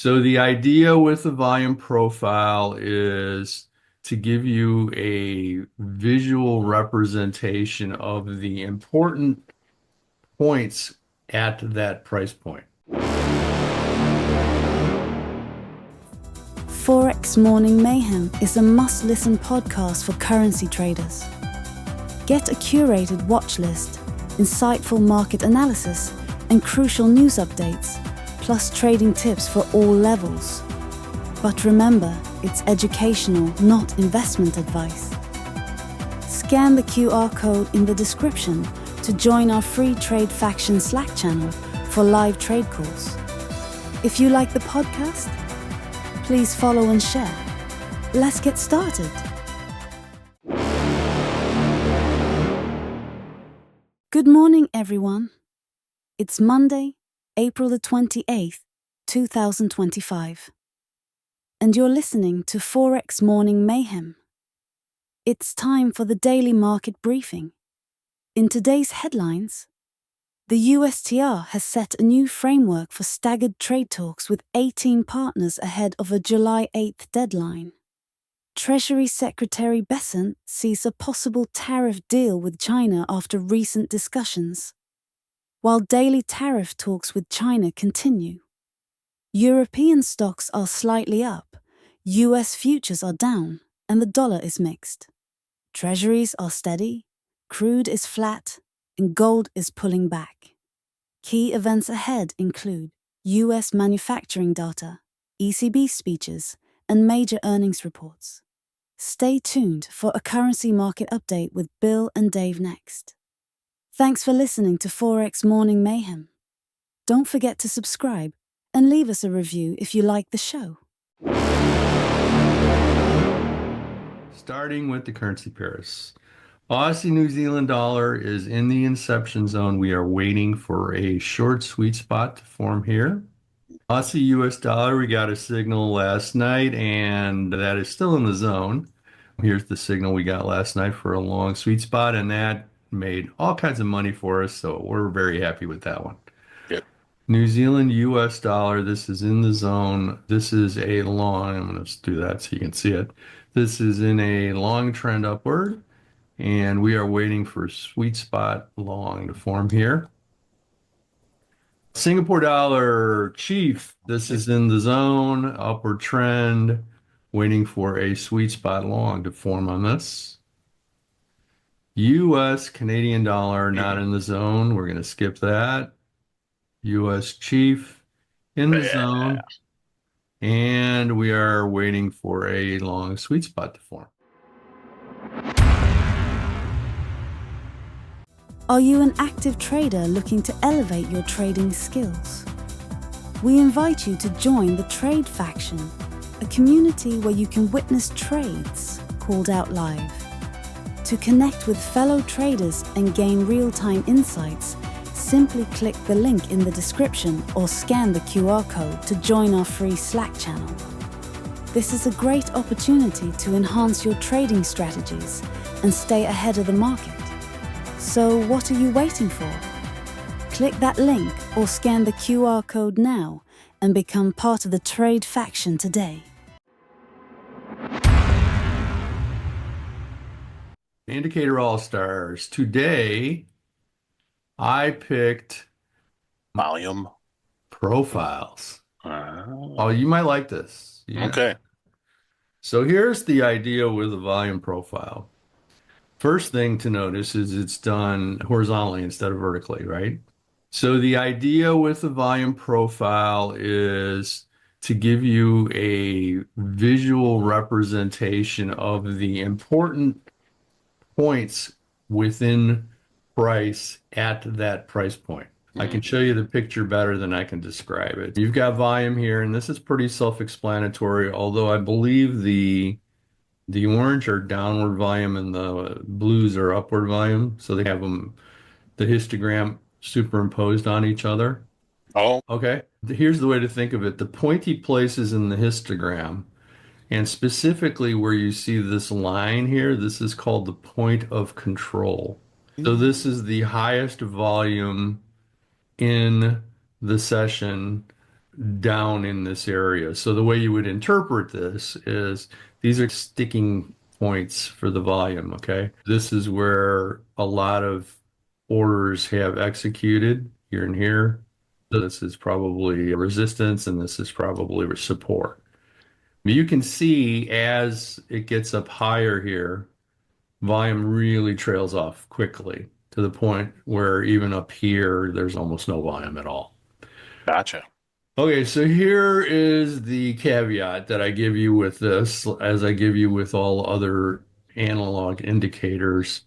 So the idea with the volume profile is to give you a visual representation of the important points at that price point. Forex Morning Mayhem is a must-listen podcast for currency traders. Get a curated watch list, insightful market analysis, and crucial news updates, plus trading tips for all levels. But remember, it's educational, not investment advice. Scan the QR code in the description to join our free Trade Faction Slack channel for live trade calls. If you like the podcast, please follow and share. Let's get started. Good morning, everyone. It's Monday, April the 28th, 2025. And you're listening to Forex Morning Mayhem. It's time for the daily market briefing. In today's headlines, the USTR has set a new framework for staggered trade talks with 18 partners ahead of a July 8th deadline. Treasury Secretary Bessent sees a possible tariff deal with China after recent discussions, while daily tariff talks with China continue. European stocks are slightly up, US futures are down, and the dollar is mixed. Treasuries are steady, crude is flat, and gold is pulling back. Key events ahead include US manufacturing data, ECB speeches, and major earnings reports. Stay tuned for a currency market update with Bill and Dave next. Thanks for listening to Forex Morning Mayhem. Don't forget to subscribe and leave us a review if you like the show. Starting with the currency pairs. Aussie New Zealand dollar is in the inception zone. We are waiting for a short sweet spot to form here. Aussie US dollar, we got a signal last night, and that is still in the zone. Here's the signal we got last night for a long sweet spot, and that made all kinds of money for us, so we're very happy with that one. Yep. New Zealand US dollar, this is in the zone. This is a long, I'm going to do that so you can see it. This is in a long trend upward, and we are waiting for a sweet spot long to form here. Singapore dollar chief, this is in the zone, upward trend, waiting for a sweet spot long to form on this. US Canadian dollar not in the zone. We're going to skip that. US chief in the zone. And we are waiting for a long sweet spot to form. Are you an active trader looking to elevate your trading skills? We invite you to join the Trade Faction, a community where you can witness trades called out live. To connect with fellow traders and gain real-time insights, simply click the link in the description or scan the QR code to join our free Slack channel. This is a great opportunity to enhance your trading strategies and stay ahead of the market. So what are you waiting for? Click that link or scan the QR code now and become part of the Trade Faction today. Indicator All-Stars. Today, I picked Volume profiles. Oh, Oh, you might like this. Yeah. okay. So here's the idea with a volume profile. First thing to notice is it's done horizontally instead of vertically, right? So the idea with the volume profile is to give you a visual representation of the important points within price at that price point. I can show you the picture better than I can describe it. You've got volume here, and this is pretty self-explanatory, although I believe the orange are downward volume and the blues are upward volume. So they have them, the histogram superimposed on each other. Oh, Okay. Here's the way to think of it. The pointy places in the histogram, and specifically where you see this line here, this is called the point of control. So this is the highest volume in the session down in this area. So the way you would interpret this is these are sticking points for the volume, okay? This is where a lot of orders have executed here and here. So this is probably resistance and this is probably support. You can see as it gets up higher here, volume really trails off quickly to the point where even up here, there's almost no volume at all. Gotcha. Okay, so here is the caveat that I give you with this, as I give you with all other analog indicators.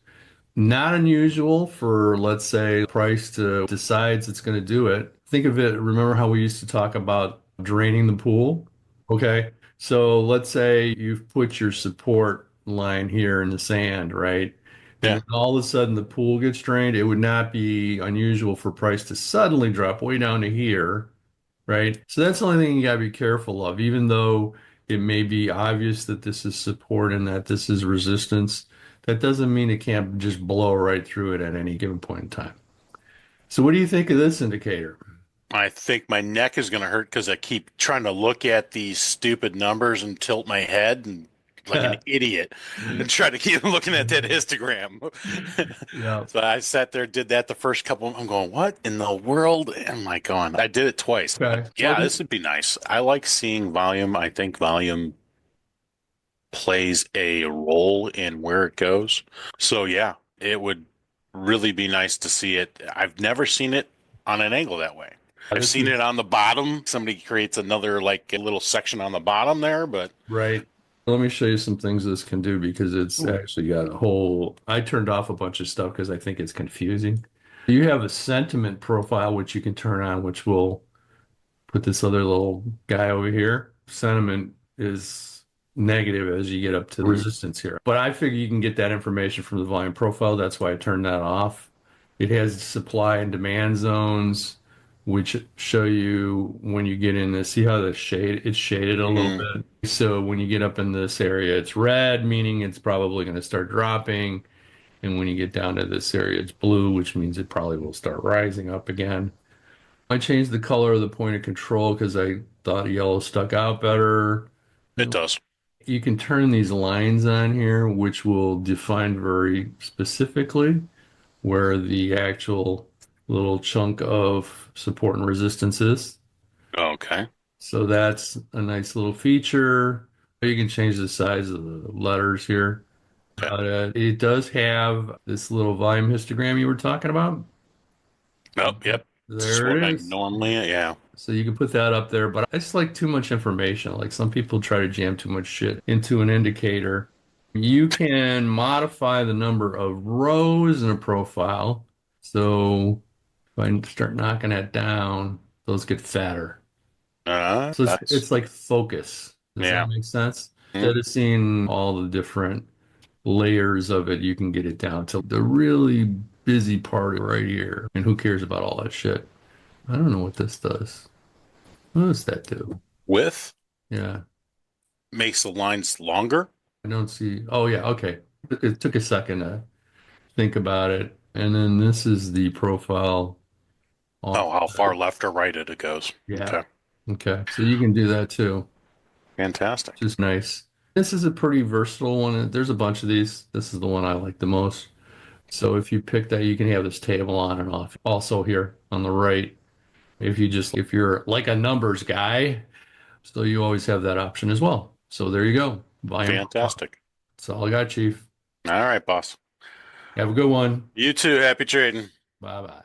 Not unusual for, let's say, price to decides it's going to do it. Think of it, remember how we used to talk about draining the pool? Okay, so let's say you've put your support line here in the sand, right? And Yeah. then all of a sudden the pool gets drained. It would not be unusual for price to suddenly drop way down to here, right? So that's the only thing you got to be careful of, even though it may be obvious that this is support and that this is resistance. That doesn't mean it can't just blow right through it at any given point in time. So what do you think of this indicator? I think my neck is going to hurt because I keep trying to look at these stupid numbers and tilt my head and like an idiot and try to keep looking at that histogram. Yeah. So I sat there, did that the first couple. I'm going, what in the world am I going? I did it twice. Okay. Yeah, Well, this would be nice. I like seeing volume. I think volume plays a role in where it goes. So yeah, it would really be nice to see it. I've never seen it on an angle that way. I've this seen is it on the bottom. Somebody creates another like a little section on the bottom there, but right. Let me show you some things this can do because it's actually got a whole. I turned off a bunch of stuff because I think it's confusing. You have a sentiment profile which you can turn on, which will put this other little guy over here. Sentiment is negative as you get up to resistance here. But I figure you can get that information from the volume profile. That's why I turned that off. It has supply and demand zones, which show you when you get in this. See how the shade it's shaded a little bit. So when you get up in this area, it's red, meaning it's probably going to start dropping. And when you get down to this area, it's blue, which means it probably will start rising up again. I changed the color of the point of control because I thought yellow stuck out better. it does. You can turn these lines on here, which will define very specifically where the actual little chunk of support and resistance is. Okay. So that's a nice little feature. You can change the size of the letters here. Okay. It does have this little volume histogram you were talking about. Oh, yep. This is There what I it is. normally, yeah. So you can put that up there, but it's like too much information. Like some people try to jam too much shit into an indicator. You can modify the number of rows in a profile. So if I start knocking that down, those get fatter. So That's it's like focus. Does yeah. that make sense? Mm. Instead of seeing all the different layers of it, you can get it down to the really busy part right here. And who cares about all that shit? I don't know what this does. What does that do? Width Yeah, makes the lines longer. I don't see. Oh, yeah, okay. It took a second to think about it. And then this is the profile Oh, off. how far left or right it goes. Yeah, Okay. okay. So you can do that too, Fantastic. which is nice. This is a pretty versatile one. There's a bunch of these. This is the one I like the most. So if you pick that, you can have this table on and off. Also here on the right, if you're like a numbers guy, so you always have that option as well. So there you go. Volume. Fantastic. That's all I got, Chief. All right, boss. Have a good one. You too. Happy trading. Bye bye.